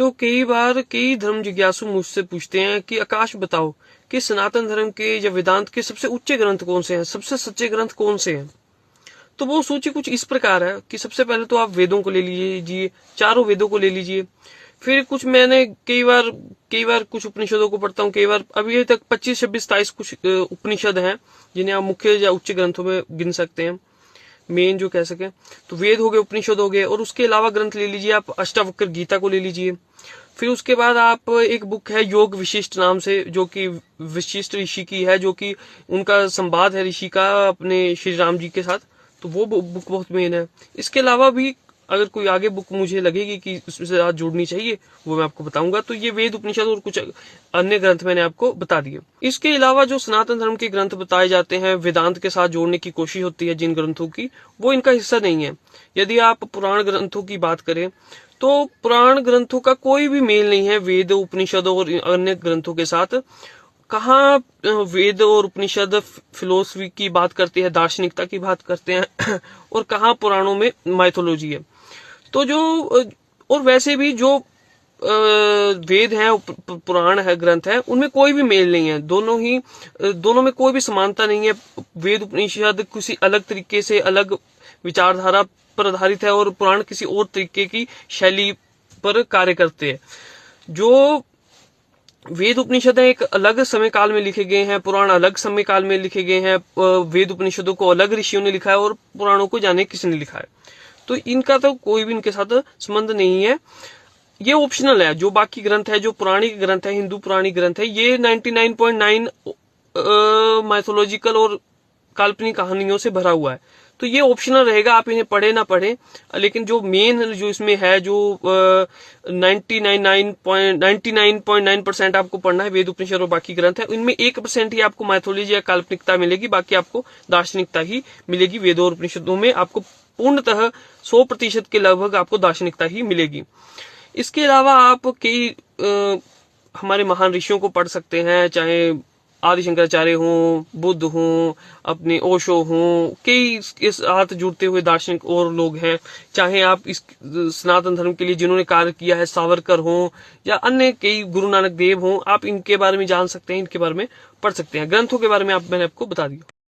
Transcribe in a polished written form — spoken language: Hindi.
तो कई बार कई धर्म जिज्ञासु मुझसे पूछते हैं कि आकाश बताओ कि सनातन धर्म के या वेदांत के सबसे उच्च ग्रंथ कौन से हैं, सबसे सच्चे ग्रंथ कौन से हैं। तो वो सूची कुछ इस प्रकार है कि सबसे पहले तो आप वेदों को ले लीजिए, चारों वेदों को ले लीजिए। फिर कुछ मैंने कई बार कुछ उपनिषदों को पढ़ता हूँ। कई बार अभी तक 25, 26, 27 कुछ उपनिषद हैं जिन्हें आप मुख्य या उच्च ग्रंथों में गिन सकते हैं, मेन जो कह सके। तो वेद हो गए, उपनिषद हो गए, और उसके अलावा ग्रंथ ले लीजिए आप अष्टावक्र गीता को ले लीजिए। फिर उसके बाद आप एक बुक है योग विशिष्ट नाम से, जो कि विशिष्ट ऋषि की है, जो कि उनका संवाद है ऋषि का अपने श्री राम जी के साथ। तो वो बुक बहुत मेन है। इसके अलावा भी अगर कोई आगे बुक मुझे लगेगी कि उससे साथ जोड़नी चाहिए, वो मैं आपको बताऊंगा। तो ये वेद, उपनिषद और कुछ अन्य ग्रंथ मैंने आपको बता दिए। इसके अलावा जो सनातन धर्म के ग्रंथ बताए जाते हैं, वेदांत के साथ जोड़ने की कोशिश होती है जिन ग्रंथों की, वो इनका हिस्सा नहीं है। यदि आप पुराण ग्रंथों की बात करें तो पुराण ग्रंथों का कोई भी मेल नहीं है वेद, उपनिषद और अन्य ग्रंथों के साथ। कहाँ वेद और उपनिषद फिलोसफी की बात करते हैं, दार्शनिकता की बात करते हैं और कहाँ पुराणों में माइथोलॉजी है। तो जो और वैसे भी जो वेद हैं, पुराण है, ग्रंथ है, उनमें कोई भी मेल नहीं है। दोनों में कोई भी समानता नहीं है। वेद उपनिषद किसी अलग तरीके से, अलग विचारधारा पर आधारित है, और पुराण किसी और तरीके की शैली पर कार्य करते हैं। जो वेद उपनिषद है एक अलग समय काल में लिखे गए हैं, पुराण अलग समय काल में लिखे गए हैं। वेद उपनिषदों को अलग ऋषियों ने लिखा है और पुराणों को जाने किसने लिखा है। तो इनका तो कोई भी इनके साथ संबंध नहीं है। ये ऑप्शनल है। जो बाकी ग्रंथ है, जो पुराणिक ग्रंथ है, हिंदू पुराणिक ग्रंथ है, ये 99.9 माइथोलॉजिकल और काल्पनिक कहानियों से भरा हुआ है। तो ये ऑप्शनल रहेगा, आप इन्हें पढ़े ना पढ़े। लेकिन जो मेन जो इसमें है, जो 99.9% आपको पढ़ना है, वेद उपनिषद और बाकी ग्रंथ है, इनमें 1% ही आपको माइथोलॉजी या काल्पनिकता मिलेगी। बाकी आपको दार्शनिकता ही मिलेगी। वेदों और उपनिषदों में आपको पूर्णतः 100% के लगभग आपको दार्शनिकता ही मिलेगी। इसके अलावा आप कई हमारे महान ऋषियों को पढ़ सकते हैं, चाहे आदि शंकराचार्य हों, बुद्ध हों, अपने ओशो हों, कई इस साथ जुड़ते हुए दार्शनिक और लोग हैं। चाहे आप इस सनातन धर्म के लिए जिन्होंने कार्य किया है, सावरकर हों या अन्य कई गुरु नानक देव हों, आप इनके बारे में जान सकते हैं, इनके बारे में पढ़ सकते हैं। ग्रंथों के बारे में मैंने आपको बता दिया।